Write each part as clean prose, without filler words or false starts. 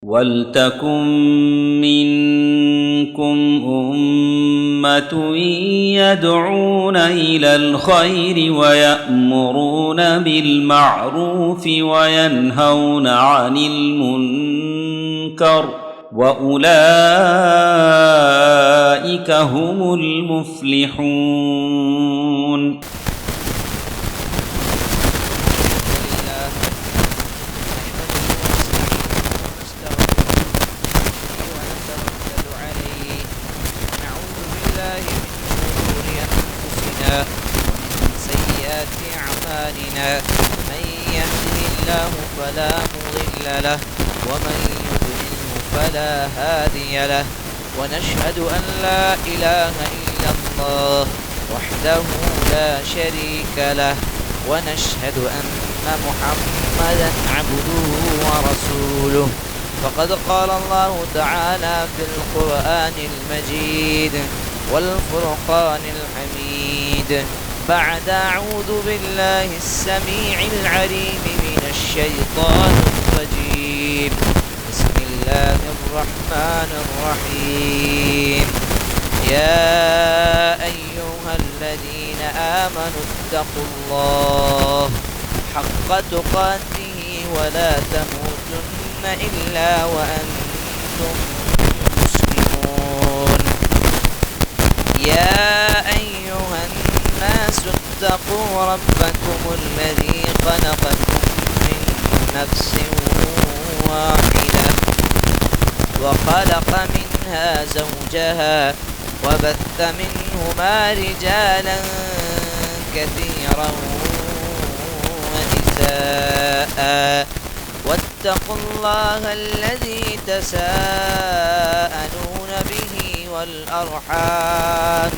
وَلْتَكُن مِّنكُمْ أُمَّةٌ يَدْعُونَ إِلَى الْخَيْرِ وَيَأْمُرُونَ بِالْمَعْرُوفِ وَيَنْهَوْنَ عَنِ الْمُنكَرِ وَأُولَئِكَ هُمُ الْمُفْلِحُونَ. من يهده الله فلا مضل له ومن يضلله فلا هادي له ونشهد أن لا إله إلا الله وحده لا شريك له ونشهد أن محمدا عبده ورسوله فقد قال الله تعالى في القرآن المجيد والفرقان الحميد بعد أعوذ بالله السميع العليم من الشيطان الرجيم بسم الله الرحمن الرحيم يا أيها الذين آمنوا اتقوا الله حق تقاته ولا تموتن إلا وأنتم مسلمون يا أيها الناس اتقوا ربكم الذي خلقكم من نفس واحدة وخلق منها زوجها وبث منهما رجالا كثيرا ونساء واتقوا الله الذي تساءلون به والأرحام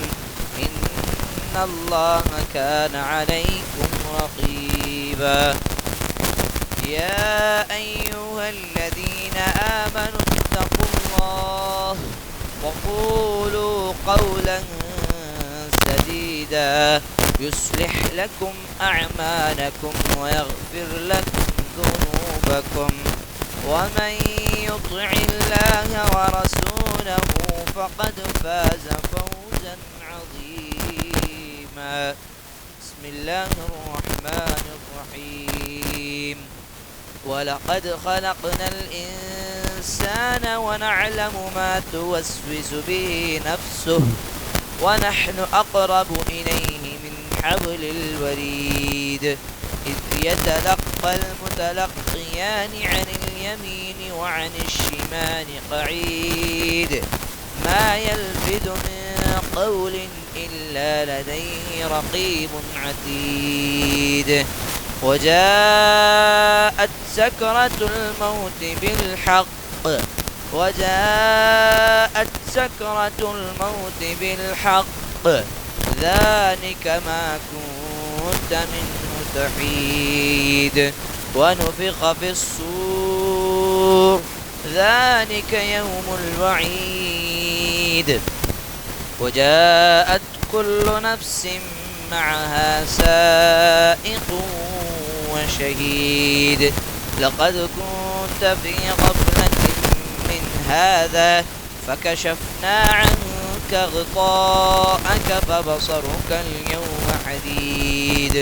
إن الله كان عليكم رقيبا يا أيها الذين آمنوا اتقوا الله وقولوا قولا سديدا يصلح لكم أعمالكم ويغفر لكم ذنوبكم ومن يطع الله ورسوله فقد فاز فوزا عظيما بسم الله الرحمن الرحيم ولقد خلقنا الإنسان ونعلم ما توسوس به نفسه ونحن أقرب إليه من حبل الوريد إذ يتلقى المتلقيان عن اليمين وعن الشمال قعيد ما يلفظ من قول إلا لديه رقيب عتيد وجاءت سكرة الموت بالحق ذلك ما كنت منه تحيد ونفخ في الصور ذلك يوم الوعيد وجاءت كل نفس معها سائق وشهيد لقد كنت في غفلة من هذا فكشفنا عنك غطاءك فبصرك اليوم حديد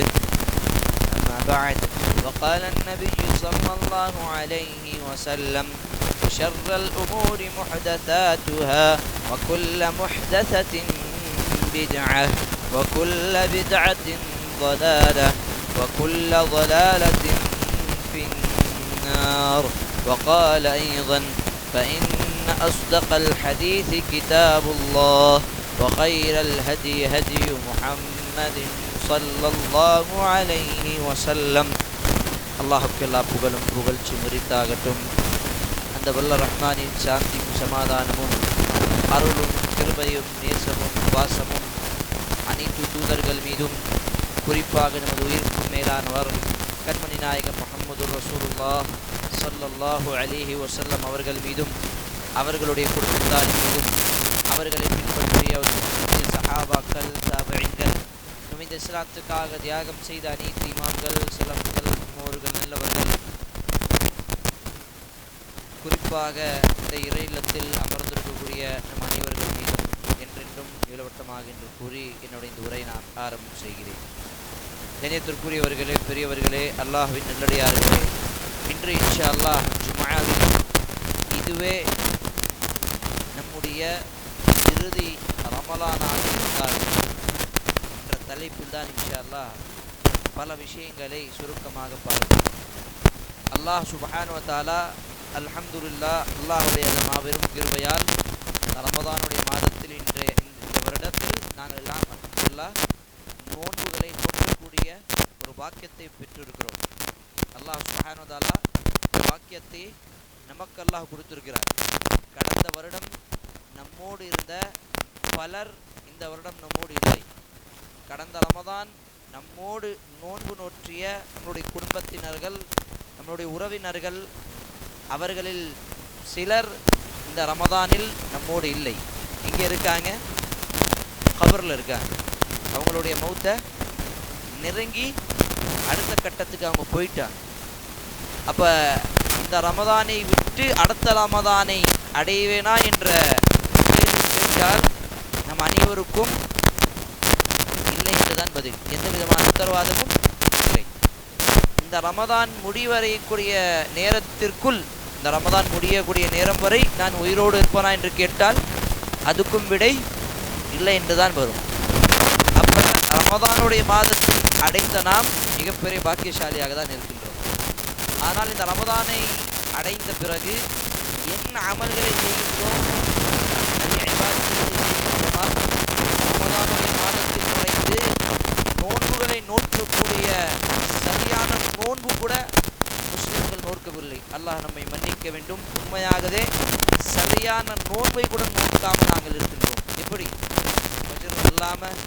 أما بعد وقال النبي صلى الله عليه وسلم شر الأمور محدثاتها وكل محدثة بدعة وكل بدعة ضلالة وكل ضلالة في النار وقال أيضا فإن أصدق الحديث كتاب الله وخير الهدي هدي محمد صلى الله عليه وسلم அல்லாஹ்வுக்கு எல்லா புகழும் புகழ்ச்சியும் உரித்தாகட்டும். அந்த வல்ல ரஹ்மானின் சாந்தியும் சமாதானமும் அருளும் கிருபையும் நேசமும் வாசமும் அனைத்து தூதர்கள் மீதும் குறிப்பாக நமது உயிர்க்கும் மேலானவர் கண்மணி நாயகம் முஹம்மது ரசூலுல்லாஹ் ஸல்லல்லாஹு அலைஹி வஸல்லம் அவர்கள் மீதும் அவர்களுடைய குடும்பத்தார் மீதும் அவர்களை பின்பற்றிய சஹாபாக்கள் தாபிஈன்கள் இந்த இஸ்லாத்துக்காக தியாகம் செய்த அனைத்து இமாம்கள் சிலர்கள் முன்னோர்கள் நல்லவர்கள் குறிப்பாக இந்த இறை இல்லத்தில் அமர்ந்திருக்கக்கூடிய நம் அனைவர்கள் மீதும் என்றென்றும் இளவட்டமாக என்று கூறி என்னுடைய இந்த உரை நான் ஆரம்பம் செய்கிறேன். கண்ணியத்திற்குரியவர்களே, பெரியவர்களே, அல்லாஹ்வின் நல்லடியார்களே, இன்று இன்ஷா அல்லாஹ் ஜும்ஆவில் இதுவே நம்முடைய இறுதி ரமலானாக இருந்தால் என்ற தலைப்பில் தான் இன்ஷா அல்லாஹ் பல விஷயங்களை சுருக்கமாக பார்ப்போம். அல்லாஹ் சுப்ஹானஹு வ தஆலா அல்ஹம்துலில்லாஹ், அல்லாஹ்வுடைய மாபெரும் கிருபையால் ரமதானுடைய மாதத்தில் இந்த வருடத்தில் நாங்கள் எல்லாம் அல்ஹம்துலில்லாஹ் நோன்புகளை நோக்கக்கூடிய ஒரு பாக்கியத்தை பெற்றிருக்கிறோம். அல்லாஹ் சுப்ஹானஹு வ தஆலா பாக்கியத்தை நமக்கு அல்லாஹ் கொடுத்திருக்கிறார். கடந்த வருடம் நம்மோடு இருந்த பலர் இந்த வருடம் நம்மோடு இல்லை. கடந்த ரமதான் நம்மோடு நோன்பு நோற்றிய நம்முடைய குடும்பத்தினர்கள், நம்முடைய உறவினர்கள், அவர்களில் சிலர் இந்த ரமதானில் நம்மோடு இல்லை. இங்கே இருக்காங்க, கபரில் இருக்காங்க. அவங்களுடைய மௌத்தை நெருங்கி அடுத்த கட்டத்துக்கு அவங்க போயிட்டாங்க. அப்போ இந்த ரமதானை விட்டு அடுத்த ரமதானை அடைவேனா என்ற கேள்வி கேட்டால் நம் அனைவருக்கும் இல்லை என்றுதான் பதில். எந்த விதமான உத்தரவாதமும் இல்லை. இந்த ரமதான் முடிவடையக்கூடிய நேரத்திற்குள், இந்த ரமதான் முடியக்கூடிய நேரம் வரை நான் உயிரோடு இருப்பேனா என்று கேட்டால் அதுக்கும் விடை இல்லை என்றுதான் வரும். அப்போ ரமதானுடைய மாதத்தில் அடைந்த நாம் மிகப்பெரிய பாக்கியசாலியாக தான் இருக்கின்றோம். ஆனால் இந்த ரமதானை அடைந்த பிறகு என்ன அமல்களை செய்கின்றோம், ரமதானுடைய மாதத்தில் நுழைந்து நோன்புகளை நோக்கக்கூடிய சரியான நோன்பு கூட முஸ்லிம்கள் நோக்கவில்லை. அல்லாஹ் நம்மை மன்னிக்க வேண்டும். உண்மையாகவே சரியான நோன்பை கூட நோக்காமல் நாங்கள் இருக்கின்றோம். எப்படி ஃபஜ்ர் இல்லாமல்,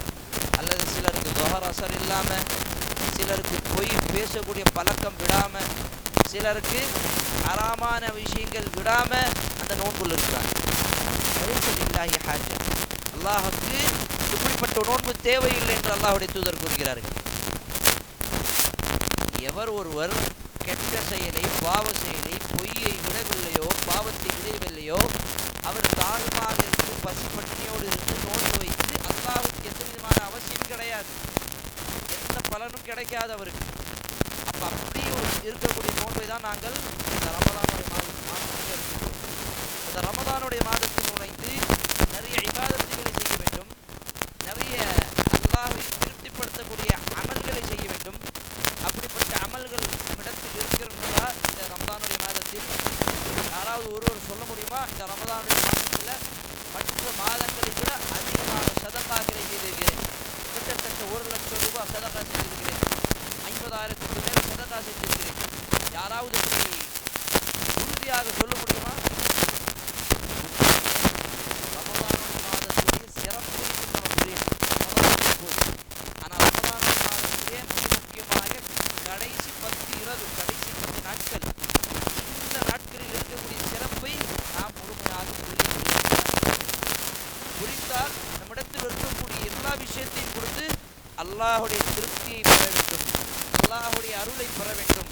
அல்லது சிலருக்கு ظஹர் அஸர் இல்லாமல், சிலருக்கு பொய் பேசக்கூடிய பழக்கம் விடாமல், சிலருக்கு ஹராமான விஷயங்கள் விடாமல் அந்த நோன்புல இருக்கிறாங்க. அல்லாஹுக்கு இப்படிப்பட்ட நோன்பு தேவையில்லை என்று அல்லாஹ்வுடைய தூதர் கூறுகிறார்கள். எவர் ஒருவர் கெட்ட செயலை, பாவ செயலை, பொய்யை விடவில்லையோ, பாவத்தை விடவில்லையோ, அவர் தாழ்வாக இருந்து பசி பட்டினியோடு இருந்து நோன்பு வைத்து அல்லாஹ்வுக்கு எந்த விதமான அவசியம் கிடையாது, எந்த பலனும் கிடைக்காது அவருக்கு. அப்போ அப்படி இருக்கக்கூடிய நோன்பை தான் நாங்கள் இந்த ரமதானுடைய மாதத்தில் இருக்கின்றோம். இந்த ரமதானுடைய மாதத்தில் நுழைந்து நிறைய இபாதத்துகளை செய்ய வேண்டும், நிறைய அல்லாஹ்வை திருப்திப்படுத்தக்கூடிய அமல்களை செய்ய வேண்டும். அப்படிப்பட்ட அமல்கள் நம்மிடத்தில் இருக்கிறதா இந்த ரமதானுடைய மாதத்தில்? யாராவது ஒருவர் சொல்ல முடியுமா, இந்த ரமதானுடைய மாதத்தில் மற்ற மாதங்களை விட அதிகமான சதகாக்களை செய்திருக்கிறேன், கிட்டத்தட்ட 1,00,000 ரூபாய் சதகா செய்திருக்கிறேன், 50,000க்கு மேல் சதகா செஞ்சிருக்கிறேன், யாராவது உறுதியாக சொல்ல முடியுமா? ரமதானுடைய மாதத்துடைய சிறப்பு ஆனால் ரமதானுடைய மாதத்திலே முக்கியமாக கடைசி 10 இரவு, கடைசி 10 நாட்கள், இந்த நாட்களில் இருக்கக்கூடிய சிறப்பை நாம் முழுமையாக புரிந்தால் நம்மிடத்தில் இருக்கக்கூடிய எல்லா விஷயத்தையும் கொடுத்து அல்லாஹுடைய திருப்தியை பெற வேண்டும், அல்லாஹுடைய அருளை பெற வேண்டும்,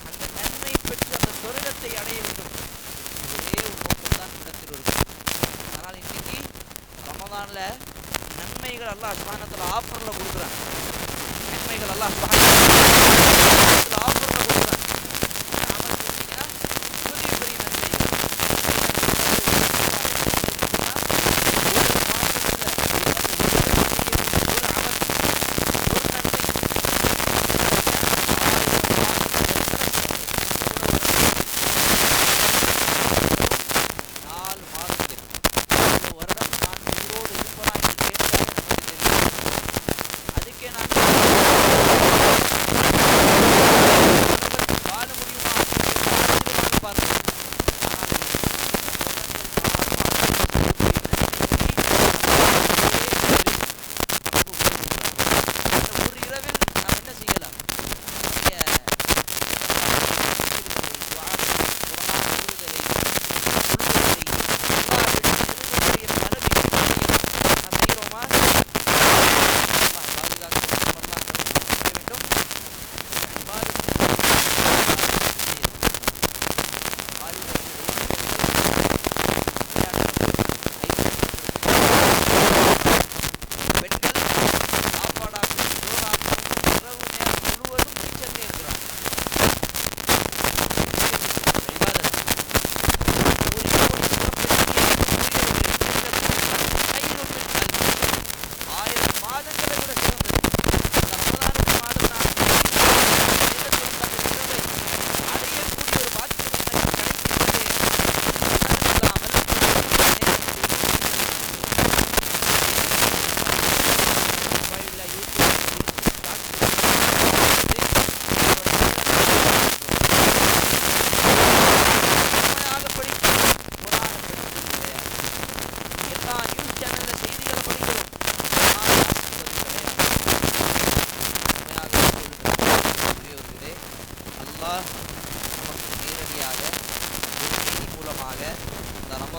அந்த நன்மை பெற்று அந்த சொர்க்கத்தை அடைய வேண்டும். ஒரே ஒரு நோக்கம் தான் இடத்தில் இருக்கு. ஆனால் இன்னைக்கு ரமதான்ல நன்மைகள் அல்லாஹ் சுப்ஹானஹு வ தஆலா ஆஃபர்ல கொடுக்குறான். நன்மைகள் அல்லாஹ் சுப்ஹானஹு வ தஆலா ஆஃபர்ல கொடுக்குறான். அமல் செஞ்சீங்கன்னா பெரிய பெரிய நன்மைகள்.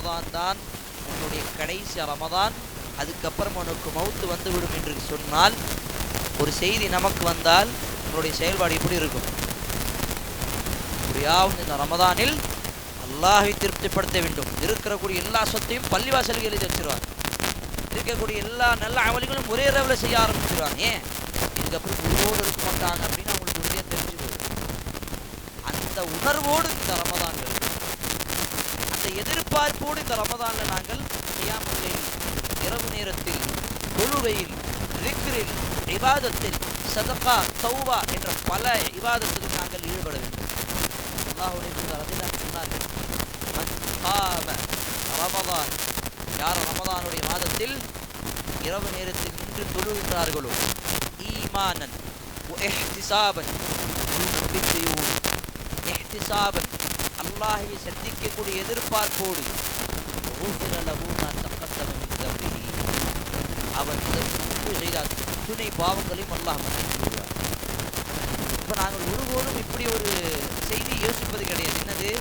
ரமதான் தான் உன்னுடைய கடைசி ரமதான், அதுக்கப்புறம் உனக்கு மௌத்து வந்துவிடும் என்று சொன்னால், ஒரு செய்தி நமக்கு வந்தால் உன்னுடைய செயல்பாடு எப்படி இருக்கும்? எப்படியாவது இந்த ரமதானில் அல்லாஹை திருப்திப்படுத்த வேண்டும். இருக்கக்கூடிய எல்லா சொத்தையும் பள்ளிவாசலுக்கு எழுதி வச்சிருவாங்க. இருக்கக்கூடிய எல்லா நல்ல அமல்களும் ஒரே இரவில் செய்ய ஆரம்பிச்சிருவாங்க. ஏன்? இதுக்கப்புறம் உயிரோடு இருக்க மாட்டாங்க அப்படின்னு அவங்களுக்கு உறுதியாக தெரிஞ்சு போகுது. அந்த உணர்வோடு இந்த ரமதான்கள், அந்த எதிர்பார்ப்போடு இந்த ரமதானில் நாங்கள் கியாமுல் இரவு நேரத்தில், தொழுகையில், திக்ரில், இபாதத்தில், சதகா, தௌபா என்ற பல இபாதத்தில் நாங்கள் ஈடுபட வேண்டும். அல்லாஹ்வுடைய தூதர் அதில் சொன்னார்கள், ரமதான், யார் ரமதானுடைய மாதத்தில் இரவு நேரத்தில் நின்று தொழுகின்றார்களோ, ஈமானன் இஹ்திசாபன், இஹ்திசாபன் அல்லாஹ்வை சந்திக்கக்கூடிய எதிர்பார்ப்போடு, அவன் செய்த துணை பாவங்களையும் அல்லாஹ் மன்னித்து விடுவார். இப்போ நாங்கள் ஒருபோதும் இப்படி ஒரு செய்தி யோசிப்பது கிடையாது. என்னது?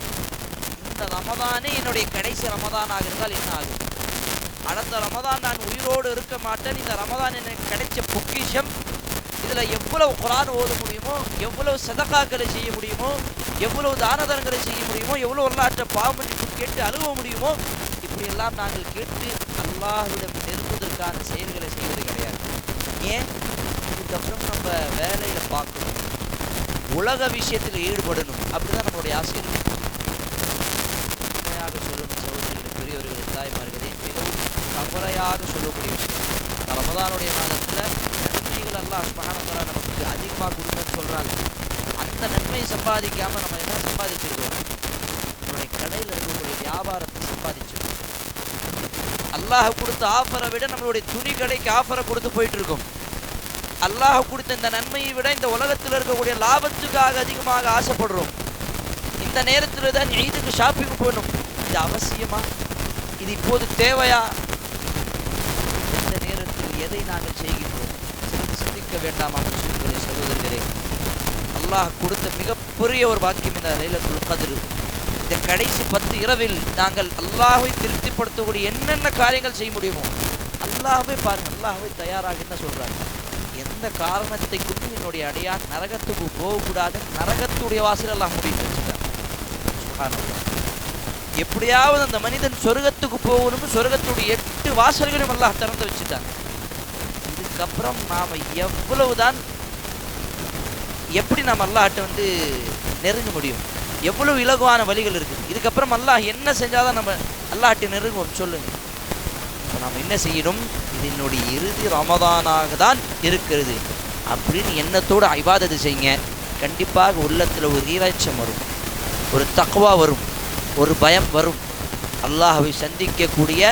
இந்த ரமதானே என்னுடைய கடைசி ரமதானாக இருந்தால் என்ன ஆகும்? அடுத்த ரமதான் நான் உயிரோடு இருக்க மாட்டேன். இந்த ரமதான் எனக்கு கிடைச்ச பொக்கிஷம். இதில் எவ்வளவு குர்ஆன் ஓத முடியுமோ, எவ்வளவு சதகாக்களை செய்ய முடியுமோ, எவ்வளவு தானதனங்களை செய்ய முடியுமோ, எவ்வளவு வரலாற்றை பாவமன்னிப்பு கேட்டு அழுவ முடியுமோ, இப்படியெல்லாம் நாங்கள் கேட்டு அல்லாஹ்விடம் நெருங்குவதற்கான செயல்களை செய்வது கிடையாது. ஏன்? இதுக்கப்புறம் நம்ம வேலையில் பார்க்கணும், உலக விஷயத்தில் ஈடுபடணும், அப்படிதான் நம்மளுடைய ஆசை இருக்கு. உண்மையாக சொல்லணும் சகோதரிகள், பெரியவர்கள், தாய்மார்களே, மிகவும் தவறையாக சொல்லக்கூடிய விஷயம். ரமதானுடைய மாதத்தில் நன்மைகள் அல்லாஹ் சுப்ஹானஹு வ தஆலா நமக்கு அதிகமாக கொடுங்கன்னு சொல்கிறாங்க. அந்த நன்மையை சம்பாதிக்காமல் நம்ம என்ன சம்பாதிச்சிருக்கோம்? நம்மளுடைய கடையில் இருக்கக்கூடிய வியாபாரத்தை சம்பாதிச்சிருக்கோம். அல்லாஹ் கொடுத்த ஆஃபரை விட நம்மளுடைய துணி கடைக்கு ஆஃபரை கொடுத்து போயிட்டு இருக்கோம். அல்லாஹ் கொடுத்த இந்த நன்மையை விட இந்த உலகத்தில் இருக்கக்கூடிய லாபத்துக்காக அதிகமாக ஆசைப்படுறோம். இந்த நேரத்தில் தான் ஈதுக்கு ஷாப்பிங் போகணும். இது அவசியமா? இது இப்போது தேவையா? இந்த நேரத்தில் எதை நாங்கள் செய்கின்றோம்? சிந்திக்க வேண்டாமா? முஸ்லிம்களே, சகோதரர்களே, அல்லாஹ் கொடுத்த மிகப்பெரிய ஒரு பாக்கியம் இந்த லைலத்துல் கத்ர். இந்த கடைசி 10 இரவில் நாங்கள் அல்லாஹ்வை திருப்திப்படுத்தக்கூடிய என்னென்ன காரியங்கள் செய்ய முடியுமோ அல்லாஹ்வே பாருங்க, அல்லாஹ்வே தயாராக என்ன சொல்றாங்க? எந்த காரணத்தை கொண்டு என்னுடைய அடியான் நரகத்துக்கு போகக்கூடாது, நரகத்துடைய வாசல் எல்லாம் முடிவு வச்சுட்டாங்க. எப்படியாவது அந்த மனிதன் சொர்க்கத்துக்கு போகணும், சொர்க்கத்துடைய 8 வாசல்களையும் அல்லாஹ் திறந்து வச்சுட்டாங்க. இதுக்கப்புறம் நாம் எவ்வளவுதான், எப்படி நாம் அல்லாஹ்ட்ட நெருங்க முடியும்? எவ்வளவு இலகுவான வழிகள் இருக்குது. இதுக்கப்புறம் அல்லாஹ் என்ன செஞ்சாதான் நம்ம அல்லாஹ்ட்ட நெருங்குவோம்? சொல்லுங்க. இப்போ நாம் என்ன செய்யணும்? இது என்னுடைய இறுதி ரமதானாக தான் இருக்கிறது அப்படின்னு எண்ணத்தோடு இபாதத்து செய்யுங்க. கண்டிப்பாக உள்ளத்தில் ஒரு ஈராய்ச்சம் வரும், ஒரு தக்வா வரும், ஒரு பயம் வரும், அல்லாஹ்வை சந்திக்கக்கூடிய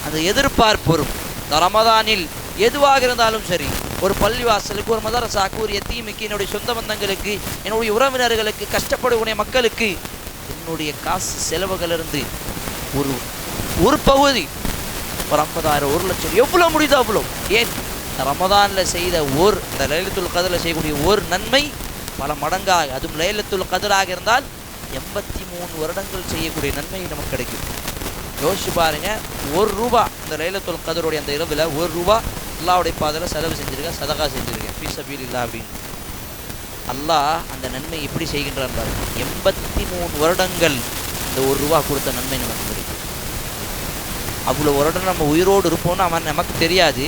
அந்த எதிர்பார்ப்பு வரும். இந்த ரமதானில் எதுவாக இருந்தாலும் சரி, ஒரு பள்ளிவாசலுக்கு, ஒரு மதரசாக்கு, ஒரு யத்தீமுக்கு, என்னுடைய சொந்த பந்தங்களுக்கு, என்னுடைய உறவினர்களுக்கு, கஷ்டப்படக்கூடிய மக்களுக்கு என்னுடைய காசு செலவுகளிலிருந்து ஒரு பகுதி, ஒரு 50,000, 1,00,000, எவ்வளோ முடியுதோ அவ்வளோ. ஏன்? ரமதானில் செய்த இந்த லைலத்துல் கத்ரில் செய்யக்கூடிய ஒரு நன்மை பல மடங்காக, அதுவும் லைலத்துல் கத்ராக இருந்தால் 83 வருடங்கள் செய்யக்கூடிய நன்மை நமக்கு கிடைக்கும். யோசிச்சு பாருங்க, ₹1 இந்த லைலத்துல் கத்ருடைய அந்த இரவில் ₹1 அல்லாஹ்வுடைய பாதையில் செலவு செஞ்சிருக்கேன், சதகா செஞ்சிருக்கேன், ஃபீ ஸபீலில்லாஹ் அப்படின்னு. அல்லாஹ் அந்த நன்மை எப்படி செய்கின்றான் பாருங்க. 83 வருடங்கள் இந்த ₹1 கொடுத்த நன்மை நமக்கு கிடைக்கும். அவ்வளோ வருடம் நம்ம உயிரோடு இருப்போம்னு அவன் நமக்கு தெரியாது.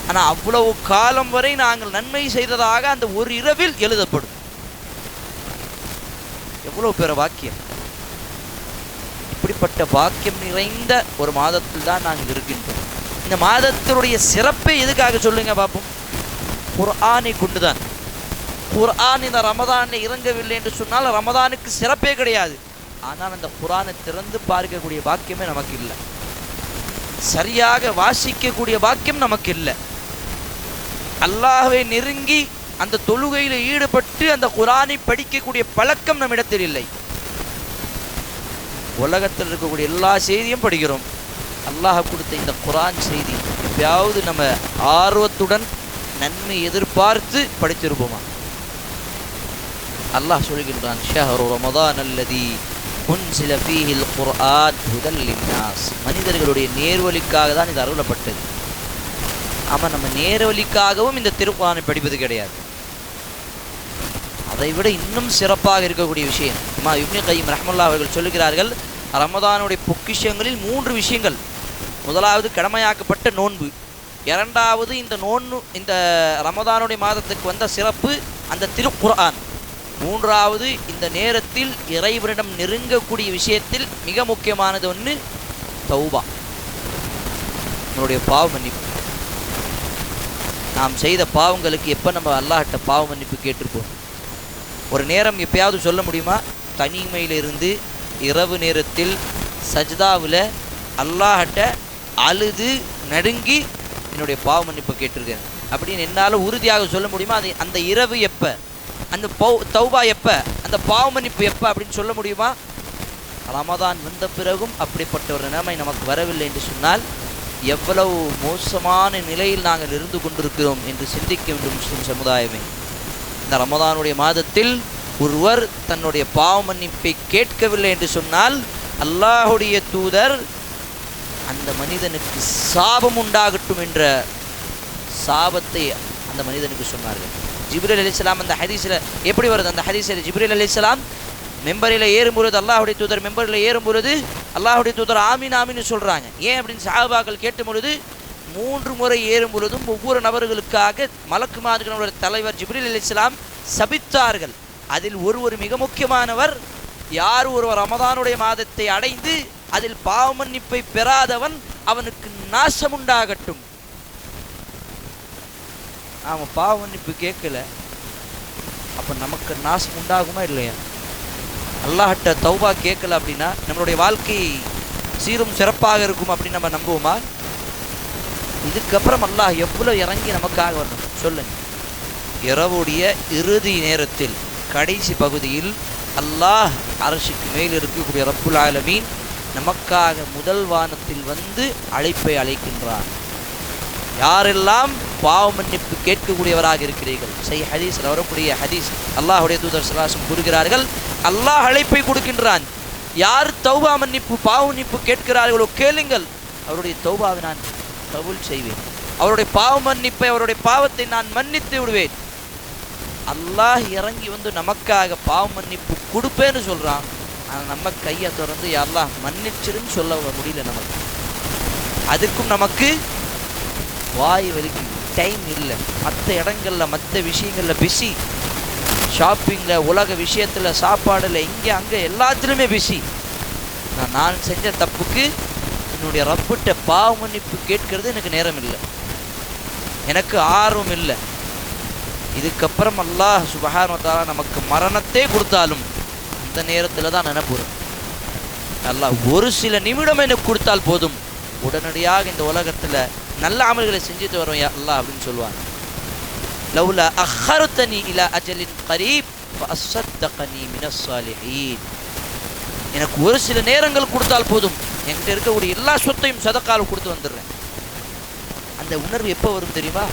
ஆனால் அவ்வளவு காலம் வரை நாங்கள் நன்மை செய்ததாக அந்த ஒரு இரவில் எழுதப்படும். எவ்வளோ பெரிய வாக்கியம்! இப்படிப்பட்ட வாக்கியம் நிறைந்த ஒரு மாதத்தில் தான் நாங்கள் இருக்கின்றோம். இந்த மாதத்தினுடைய சிறப்பை எதுக்காக சொல்லுங்க பார்ப்போம்? குர்ஆனை கொண்டுதான். குர்ஆன் இந்த ரமதானில் இறங்கவில்லை என்று சொன்னால் ரமதானுக்கு சிறப்பே கிடையாது. ஆனால் அந்த குர்ஆனை திறந்து பார்க்கக்கூடிய பாக்கியமே நமக்கு இல்லை, சரியாக வாசிக்கக்கூடிய பாக்கியம் நமக்கு இல்லை. அல்லாஹ்வை நெருங்கி அந்த தொழுகையில் ஈடுபட்டு அந்த குர்ஆனை படிக்கக்கூடிய பழக்கம் நம்மிடத்தில் இல்லை. உலகத்தில் இருக்கக்கூடிய எல்லா செய்தியும் படிக்கிறோம். அல்லாஹ் கொடுத்த இந்த குர்ஆன் செய்தி எப்பயாவது நம்ம ஆர்வத்துடன் நன்மை எதிர்பார்த்து படித்திருப்போமா? அல்லாஹ் சொல்கின்றான், ஷஹ்ரு ரமதான் அல்லதி உன்சில ஃபீஹில் குர்ஆன் ஹுதல் லின்னாஸ். மனிதர்களுடைய நேர்வழிக்காக தான் இது அருளப்பட்டது. ஆமாம், நம்ம நேர்வழிக்காகவும் இந்த திருக்குர்ஆனை படிப்பது கிடையாது. அதை விட இன்னும் சிறப்பாக இருக்கக்கூடிய விஷயம் இமாம் இப்னு கய்யிம் ரஹ்மத்துல்லாஹி அவர்கள் சொல்லுகிறார்கள், ரமதானுடைய பொக்கிஷங்களில் 3 விஷயங்கள். முதலாவது கடமையாக்கப்பட்ட நோன்பு, இரண்டாவது இந்த ரமதானுடைய மாதத்துக்கு வந்த சிறப்பு அந்த திருக்குர்ஆன், மூன்றாவது இந்த நேரத்தில் இறைவனிடம் நெருங்கக்கூடிய விஷயத்தில் மிக முக்கியமானது ஒன்று தௌபா, நம்மளுடைய பாவ மன்னிப்பு. நாம் செய்த பாவங்களுக்கு எப்போ நம்ம அல்லாஹ்ட்ட பாவ மன்னிப்பு கேட்டிருப்போம்? ஒரு நேரம் எப்பயாவது சொல்ல முடியுமா? தனிமையிலிருந்து இரவு நேரத்தில் சஜ்தாவில் அல்லாஹ்ட்ட அழுது நடுங்கி என்னுடைய பாவ மன்னிப்பு கேட்டிருக்கேன் அப்படின்னு என்னால் உறுதியாக சொல்ல முடியுமா? அந்த இரவு எப்போ, அந்த தௌபா எப்போ, அந்த பாவ மன்னிப்பு எப்போ அப்படின்னு சொல்ல முடியுமா? ரமதான் வந்த பிறகும் அப்படிப்பட்ட ஒரு நிலைமை நமக்கு வரவில்லை என்று சொன்னால் எவ்வளவு மோசமான நிலையில் நாங்கள் இருந்து கொண்டிருக்கிறோம் என்று சிந்திக்க வேண்டும் முஸ்லிம் சமுதாயமே. இந்த ரமதானுடைய மாதத்தில் ஒருவர் தன்னுடைய பாவ மன்னிப்பை கேட்கவில்லை என்று சொன்னால் அல்லாஹுடைய தூதர் அந்த மனிதனுக்கு சாபம் உண்டாகட்டும் என்ற சாபத்தை அந்த மனிதனுக்கு சொன்னார்கள். ஜிப்ரீல் அலைஹிஸ்ஸலாம் அந்த ஹதீஸில் எப்படி வருது? அந்த ஹதீஸில் ஜிப்ரீல் அலைஹிஸ்ஸலாம் மெம்பரில் ஏறும்பொழுது, அல்லாஹுடைய தூதர் மெம்பரில் ஏறும்பொழுது அல்லாஹுடைய தூதர் ஆமீன் ஆமீன்னு சொல்கிறாங்க. ஏன் அப்படின்னு சஹாபாக்கள் கேட்டும் பொழுது 3 முறை ஏறும் பொழுதும் ஒவ்வொரு நபர்களுக்காக மலக்குமார்களுடைய தலைவர் ஜிப்ரீல் அலைஹிஸ்ஸலாம் சபித்தார்கள். அதில் ஒருவர் மிக முக்கியமானவர், யார் ஒருவர் ரமதானுடைய மாதத்தை அடைந்து அதில் பாவ மன்னிப்பை பெறாதவன் அவனுக்கு நாசம் உண்டாகட்டும். அவன் பாவ மன்னிப்பு கேட்கல, அப்போ நமக்கு நாசம் உண்டாகுமா இல்லையா? அல்லாஹ்ட்ட தௌபா கேட்கல அப்படின்னா நம்மளுடைய வாழ்க்கை சீரும் சிறப்பாக இருக்கும் அப்படின்னு நம்ம நம்புவோமா? இதுக்கப்புறம் அல்லாஹ் எவ்வளோ இறங்கி நமக்காக வரணும் சொல்லுங்க. இரவுடைய இறுதி நேரத்தில் கடைசி பகுதியில் அல்லாஹ் அரசுக்கு மேல் இருக்கக்கூடிய ரப்புல் ஆலமீன் நமக்காக முதல் வானத்தில் வந்து அழைப்பை அழைக்கின்றார். யாரெல்லாம் பாவ மன்னிப்பு கேட்கக்கூடியவராக இருக்கிறீர்கள், சஹீஹ் ஹதீஸில் வரக்கூடிய ஹதீஸ், அல்லாஹுடைய தூதர் ஸல்லல்லாஹு அலைஹி வஸல்லம் கூறுகிறார்கள், அல்லாஹ் அழைப்பை கொடுக்கின்றான். யார் தௌபா மன்னிப்பு பாவ மன்னிப்பு கேட்கிறார்களோ கேளுங்கள், அவருடைய தௌபாவை நான் கபூல் செய்வேன், அவருடைய பாவ மன்னிப்பை, அவருடைய பாவத்தை நான் மன்னித்து விடுவேன். அல்லாஹ் இறங்கி வந்து நமக்காக பாவ மன்னிப்பு கொடுப்பேன்னு சொல்கிறான். ஆனால் நம்ம கையை திறந்து அல்லாஹ் மன்னிச்சிருன்னு சொல்ல முடியல நமக்கு. அதுக்கும் நமக்கு வாய் வலிக்கு டைம் இல்லை. மற்ற இடங்களில் மற்ற விஷயங்களில் பிஸி, ஷாப்பிங்கில், உலக விஷயத்தில், சாப்பாடில், இங்கே அங்கே எல்லாத்துலேயுமே பிஸி. நான் செஞ்ச தப்புக்கு என்னுடைய ரப்பிட்ட பாவ மன்னிப்பு கேட்கறது எனக்கு நேரம் இல்லை, எனக்கு ஆர்வம் இல்லை. இதுக்கப்புறம் அல்லாஹ் சுப்ஹானஹு வ தஆலா நமக்கு மரணத்தை கொடுத்தாலும் அந்த நேரத்தில் தான் நினைப்புறோம், அல்லாஹ் ஒரு சில நிமிடம் எனக்கு கொடுத்தால் போதும், உடனடியாக இந்த உலகத்தில் நல்ல அமல்களை செஞ்சுட்டு வரோம் யா அல்லாஹ் அப்படின்னு சொல்லுவாங்க. லவ்லா அஹ்ஹர்தனி இலா அஜலின் கரீப் ஃபஅஸ்ஸதகனி மினஸ் ஸாலிஹீன். எனக்கு ஒரு சில நேரங்கள் கொடுத்தால் போதும், என்கிட்ட இருக்கக்கூடிய எல்லா சொத்தையும் சதக்கால கொடுத்து வந்துடுறேன். அந்த உணர்வு எப்போ வரும் தெரியுமா?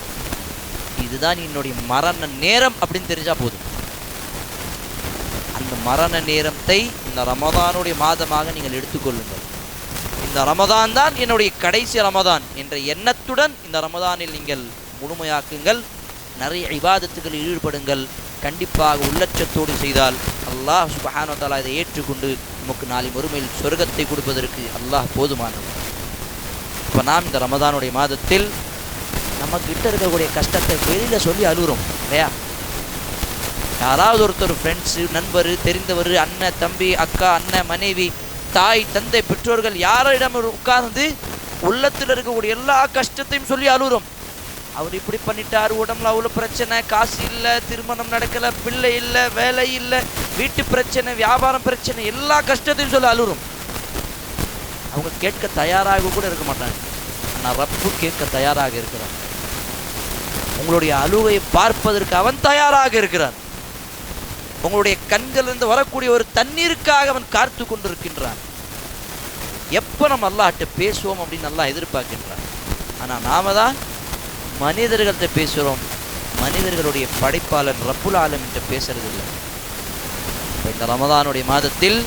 இதுதான் என்னுடைய மரண நேரம் அப்படின்னு தெரிஞ்சா போதும். அந்த மரண நேரத்தை இந்த ரமதானுடைய மாதமாக நீங்கள் எடுத்துக்கொள்ளுங்கள். இந்த ரமதான் தான் என்னுடைய கடைசி ரமதான் என்ற எண்ணத்துடன் இந்த ரமதானில் நீங்கள் முழுமையாக்குங்கள். நிறைய இபாதத்துகளில் ஈடுபடுங்கள். கண்டிப்பாக உள்ளச்சத்தோடு செய்தால் அல்லாஹ் சுப்ஹானஹு வ தஆலா இதை ஏற்றுக்கொண்டு நமக்கு நாளை மறுமையில் சொர்க்கத்தை கொடுப்பதற்கு அல்லாஹ் போதுமானவர். இப்போ நாம் இந்த ரமதானுடைய மாதத்தில் நம்மக்கிட்ட இருக்கக்கூடிய கஷ்டத்தை வெளியில் சொல்லி அழுகிறோம் இல்லையா? யாராவது ஒருத்தர் ஃப்ரெண்ட்ஸு, நண்பர், தெரிந்தவர், அண்ணன், தம்பி, அக்கா, அண்ணன், மனைவி, தாய், தந்தை, பெற்றோர்கள் யாரிடம் உட்கார்ந்து உள்ளத்தில் இருக்கக்கூடிய எல்லா கஷ்டத்தையும் சொல்லி அழுகிறோம். அவர் இப்படி பண்ணிட்டார், உடம்புல அவ்வளோ பிரச்சனை, காசு இல்லை, திருமணம் நடக்கலை, பிள்ளை இல்லை, வேலை இல்லை, வீட்டு பிரச்சனை, வியாபாரம் பிரச்சனை, எல்லா கஷ்டத்தையும் சொல்லி அழுகிறோம். அவங்க கேட்க தயாராக கூட இருக்க மாட்டாங்க. ஆனால் ரப்பு கேட்க தயாராக இருக்கிறார். உங்களுடைய அழுகையை பார்ப்பதற்கு அவன் தயாராக இருக்கிறான். உங்களுடைய கண்களிலிருந்து வரக்கூடிய ஒரு தண்ணீருக்காக அவன் காத்து கொண்டிருக்கின்றான். எப்போ நம்ம அல்லாஹ்ட்ட பேசுவோம் அப்படின்னு அல்லாஹ் எதிர்பார்க்கின்றான். ஆனால் நாம தான் மனிதர்கள்ட்ட பேசுகிறோம், மனிதர்களுடைய படைப்பாளன் ரப்புல் ஆலமீன் பேசுறது இல்லை. இந்த ரமதானுடைய மாதத்தில்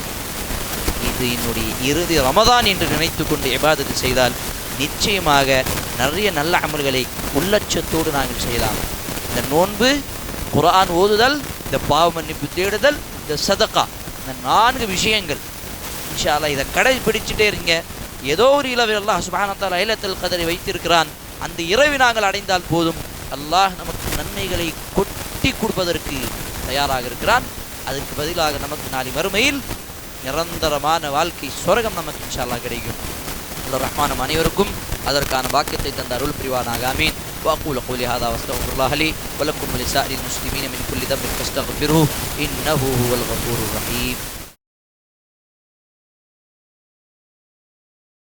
இது என்னுடைய இறுதி ரமதான் என்று நினைத்து கொண்டு இபாதத்து செய்தால் நிச்சயமாக நிறைய நல்ல அமல்களை உள்ளட்சத்தோடு நாங்கள் செய்யலாம். இந்த நோன்பு, குர்ஆன் ஓதுதல், இந்த பாவ மன்னிப்பு தேடுதல், இந்த சதகா, இந்த 4 விஷயங்கள் இன்ஷா அல்லாஹ் இதை கடைபிடிச்சுட்டே இருங்க. ஏதோ ஒரு இரவில் அல்லாஹ் சுப்ஹானஹு வ தஆலா லைலத்துல் கத்ரை வைத்திருக்கிறான். அந்த இரவை நாங்கள் அடைந்தால் போதும், அல்லாஹ் நமக்கு நன்மைகளை கொட்டி கொடுப்பதற்கு தயாராக இருக்கிறான். அதற்கு பதிலாக நமக்கு நாளை மறுமையில் நிரந்தரமான வாழ்க்கை சொர்க்கம் நமக்கு இன்ஷா அல்லாஹ் கிடைக்கும். அல்லாஹ் ரஹ்மான் அனைவருக்கும் அதற்கான பாக்கியத்தை தந்த அருள் புரிவானாக. ஆமீன். وأقول قولي هذا واستغفر الله لي ولكم ولسائر المسلمين من كل ذنب فاستغفروه إنه هو الغفور الرحيم.